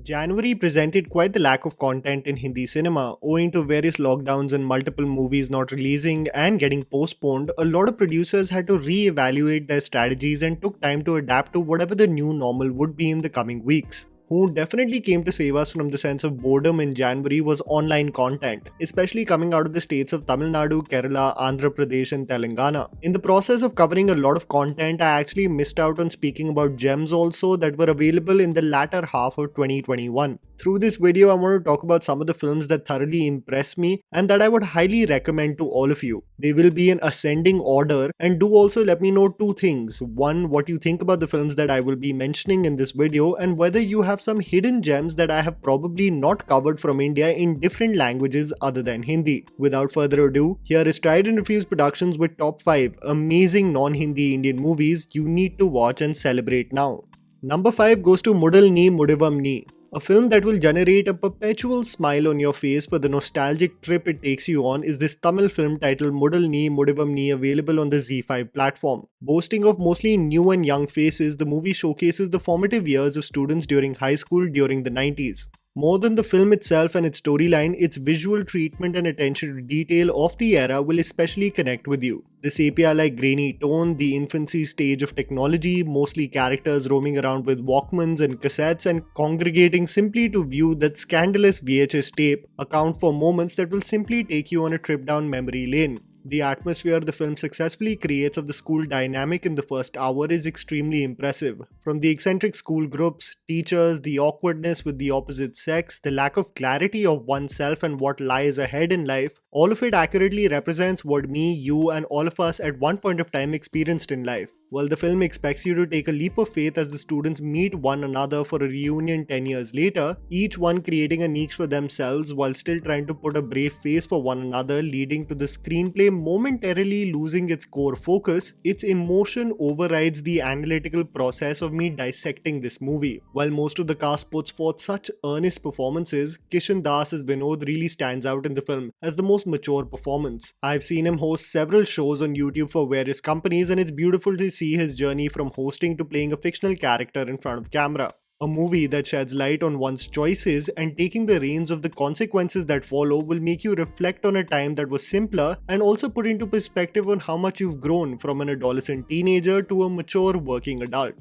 January presented quite the lack of content in Hindi cinema, owing to various lockdowns and multiple movies not releasing and getting postponed. A lot of producers had to re-evaluate their strategies and took time to adapt to whatever the new normal would be in the coming weeks. Who definitely came to save us from the sense of boredom in January was online content, especially coming out of the states of Tamil Nadu, Kerala, Andhra Pradesh, and Telangana. In the process of covering a lot of content, I actually missed out on speaking about gems also that were available in the latter half of 2021. Through this video, I want to talk about some of the films that thoroughly impressed me and that I would highly recommend to all of you. They will be in ascending order, and do also let me know two things. One, what you think about the films that I will be mentioning in this video, and whether you have some hidden gems that I have probably not covered from India in different languages other than Hindi. Without further ado, here is Tried and Refused Productions with top 5 amazing non-Hindi Indian movies you need to watch and celebrate now. Number 5 goes to Mudal Ni Mudivam Ni. A film that will generate a perpetual smile on your face for the nostalgic trip it takes you on is this Tamil film titled Mudal Ni Mudivam Ni, available on the ZEE5 platform. Boasting of mostly new and young faces, the movie showcases the formative years of students during high school during the 90s. More than the film itself and its storyline, its visual treatment and attention to detail of the era will especially connect with you. The sepia-like grainy tone, the infancy stage of technology, mostly characters roaming around with Walkmans and cassettes and congregating simply to view that scandalous VHS tape, account for moments that will simply take you on a trip down memory lane. The atmosphere the film successfully creates of the school dynamic in the first hour is extremely impressive. From the eccentric school groups, teachers, the awkwardness with the opposite sex, the lack of clarity of oneself and what lies ahead in life, all of it accurately represents what me, you, and all of us at one point of time experienced in life. While the film expects you to take a leap of faith as the students meet one another for a reunion 10 years later, each one creating a niche for themselves while still trying to put a brave face for one another, leading to the screenplay momentarily losing its core focus, its emotion overrides the analytical process of me dissecting this movie. While most of the cast puts forth such earnest performances, Kishan Das as Vinod really stands out in the film as the most mature performance. I've seen him host several shows on YouTube for various companies, and it's beautiful to see his journey from hosting to playing a fictional character in front of camera. A movie that sheds light on one's choices and taking the reins of the consequences that follow will make you reflect on a time that was simpler and also put into perspective on how much you've grown from an adolescent teenager to a mature working adult.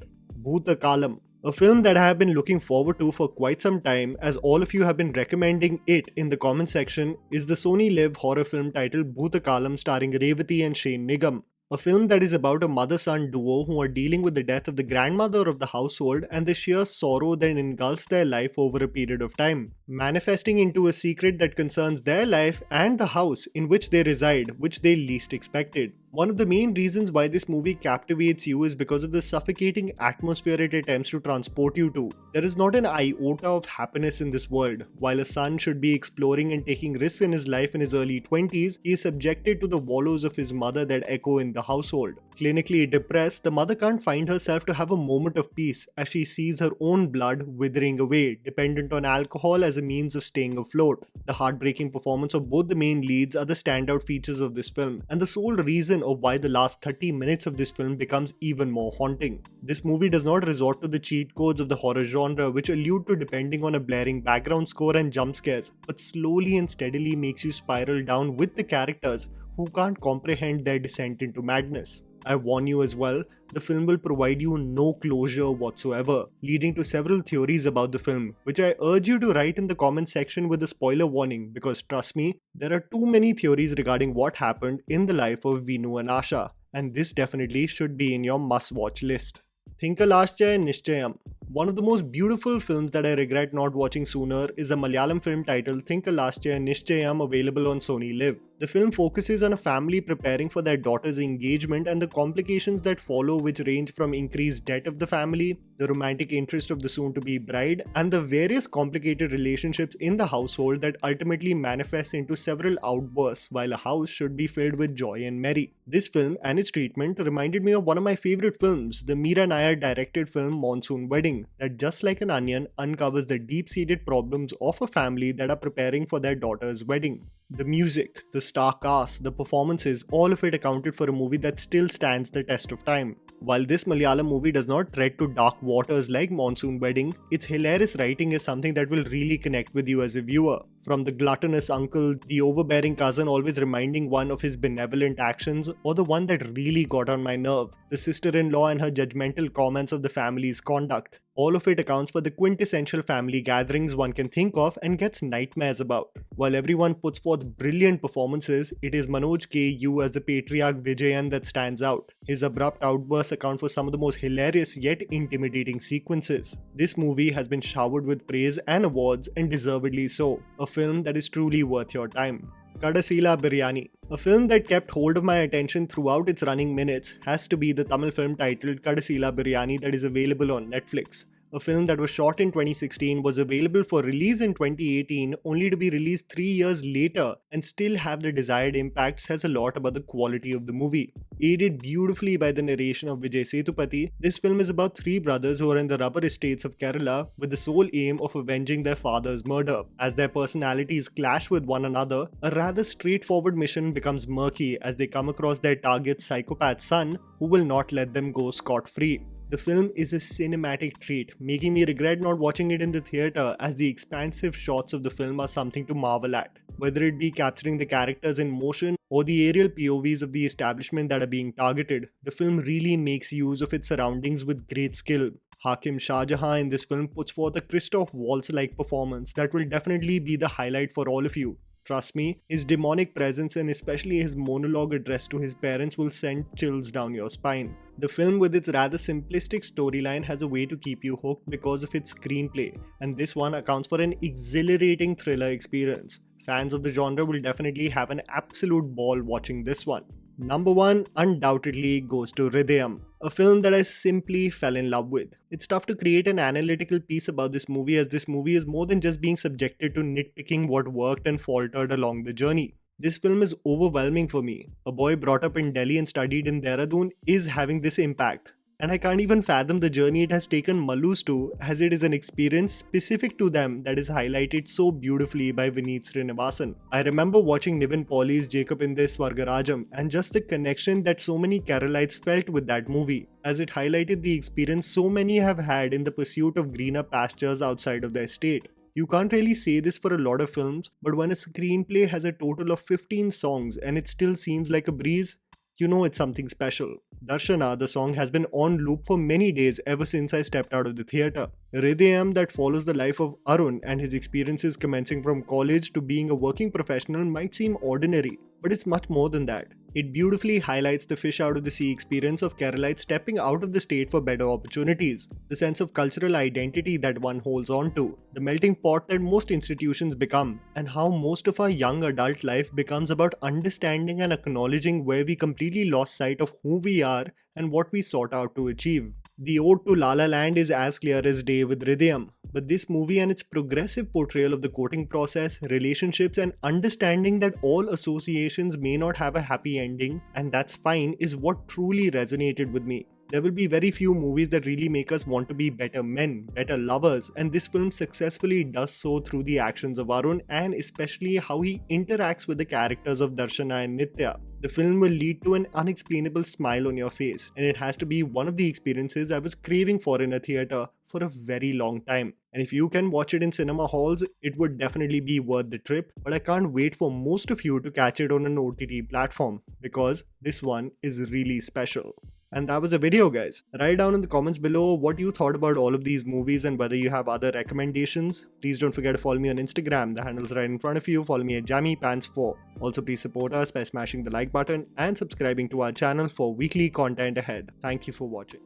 Bhuta Kalam. A film that I have been looking forward to for quite some time, as all of you have been recommending it in the comment section, is the Sony Live horror film titled Bhuta Kalam, starring Revati and Shane Nigam. A film that is about a mother-son duo who are dealing with the death of the grandmother of the household and the sheer sorrow that engulfs their life over a period of time, manifesting into a secret that concerns their life and the house in which they reside, which they least expected. One of the main reasons why this movie captivates you is because of the suffocating atmosphere it attempts to transport you to. There is not an iota of happiness in this world. While a son should be exploring and taking risks in his life in his early 20s, he is subjected to the wallows of his mother that echo in the household. Clinically depressed, the mother can't find herself to have a moment of peace as she sees her own blood withering away, dependent on alcohol as a means of staying afloat. The heartbreaking performance of both the main leads are the standout features of this film, and the sole reason of why the last 30 minutes of this film becomes even more haunting. This movie does not resort to the cheat codes of the horror genre, which allude to depending on a blaring background score and jump scares, but slowly and steadily makes you spiral down with the characters who can't comprehend their descent into madness. I warn you as well, the film will provide you no closure whatsoever, leading to several theories about the film, which I urge you to write in the comment section with a spoiler warning, because trust me, there are too many theories regarding what happened in the life of Vinu and Asha, and this definitely should be in your must-watch list. Thinkalascha Nishchayam. One of the most beautiful films that I regret not watching sooner is a Malayalam film titled Thinkalascha Nishchayam, available on Sony Live. The film focuses on a family preparing for their daughter's engagement and the complications that follow, which range from increased debt of the family, the romantic interest of the soon-to-be bride, and the various complicated relationships in the household that ultimately manifest into several outbursts, while a house should be filled with joy and merry. This film and its treatment reminded me of one of my favorite films, the Meera Nair directed film Monsoon Wedding, that just like an onion uncovers the deep-seated problems of a family that are preparing for their daughter's wedding. The music, the star cast, the performances, all of it accounted for a movie that still stands the test of time. While this Malayalam movie does not tread to dark waters like Monsoon Wedding, its hilarious writing is something that will really connect with you as a viewer. From the gluttonous uncle, the overbearing cousin always reminding one of his benevolent actions, or the one that really got on my nerve, the sister-in-law and her judgmental comments of the family's conduct. All of it accounts for the quintessential family gatherings one can think of and gets nightmares about. While everyone puts forth brilliant performances, it is Manoj K.U. as the patriarch Vijayan that stands out. His abrupt outbursts account for some of the most hilarious yet intimidating sequences. This movie has been showered with praise and awards, and deservedly so. A film that is truly worth your time. Kadasila Biryani. A film that kept hold of my attention throughout its running minutes has to be the Tamil film titled Kadasila Biryani that is available on Netflix. A film that was shot in 2016 was available for release in 2018 only to be released 3 years later and still have the desired impact says a lot about the quality of the movie. Aided beautifully by the narration of Vijay Sethupathi, this film is about 3 brothers who are in the rubber estates of Kerala with the sole aim of avenging their father's murder. As their personalities clash with one another, a rather straightforward mission becomes murky as they come across their target's psychopath son who will not let them go scot-free. The film is a cinematic treat, making me regret not watching it in the theatre as the expansive shots of the film are something to marvel at. Whether it be capturing the characters in motion or the aerial POVs of the establishment that are being targeted, the film really makes use of its surroundings with great skill. Hakim Shah Jahan in this film puts forth a Christoph Waltz-like performance that will definitely be the highlight for all of you. Trust me, his demonic presence and especially his monologue addressed to his parents will send chills down your spine. The film with its rather simplistic storyline has a way to keep you hooked because of its screenplay, and this one accounts for an exhilarating thriller experience. Fans of the genre will definitely have an absolute ball watching this one. Number 1 undoubtedly goes to Hridayam, a film that I simply fell in love with. It's tough to create an analytical piece about this movie as this movie is more than just being subjected to nitpicking what worked and faltered along the journey. This film is overwhelming for me. A boy brought up in Delhi and studied in Dehradun is having this impact. And I can't even fathom the journey it has taken Mallus to, as it is an experience specific to them that is highlighted so beautifully by Vineet Srinivasan. I remember watching Nivin Pauly's Jacob in this Swargarajam and just the connection that so many Keralites felt with that movie, as it highlighted the experience so many have had in the pursuit of greener pastures outside of their state. You can't really say this for a lot of films, but when a screenplay has a total of 15 songs and it still seems like a breeze, you know it's something special. Darshana, the song, has been on loop for many days ever since I stepped out of the theatre. Hridayam, that follows the life of Arun and his experiences commencing from college to being a working professional, might seem ordinary, but it's much more than that. It beautifully highlights the fish out of the sea experience of Keralites stepping out of the state for better opportunities, the sense of cultural identity that one holds on to, the melting pot that most institutions become, and how most of our young adult life becomes about understanding and acknowledging where we completely lost sight of who we are and what we sought out to achieve. The ode to La La Land is as clear as day with Hridayam, but this movie and its progressive portrayal of the courting process, relationships, and understanding that all associations may not have a happy ending, and that's fine, is what truly resonated with me. There will be very few movies that really make us want to be better men, better lovers, and this film successfully does so through the actions of Arun and especially how he interacts with the characters of Darshana and Nitya. The film will lead to an unexplainable smile on your face, and it has to be one of the experiences I was craving for in a theatre for a very long time. And if you can watch it in cinema halls, it would definitely be worth the trip, but I can't wait for most of you to catch it on an OTT platform, because this one is really special. And that was the video, guys. Write down in the comments below what you thought about all of these movies and whether you have other recommendations. Please don't forget to follow me on Instagram. The handle's right in front of you. Follow me at JammyPants4. Also, please support us by smashing the like button and subscribing to our channel for weekly content ahead. Thank you for watching.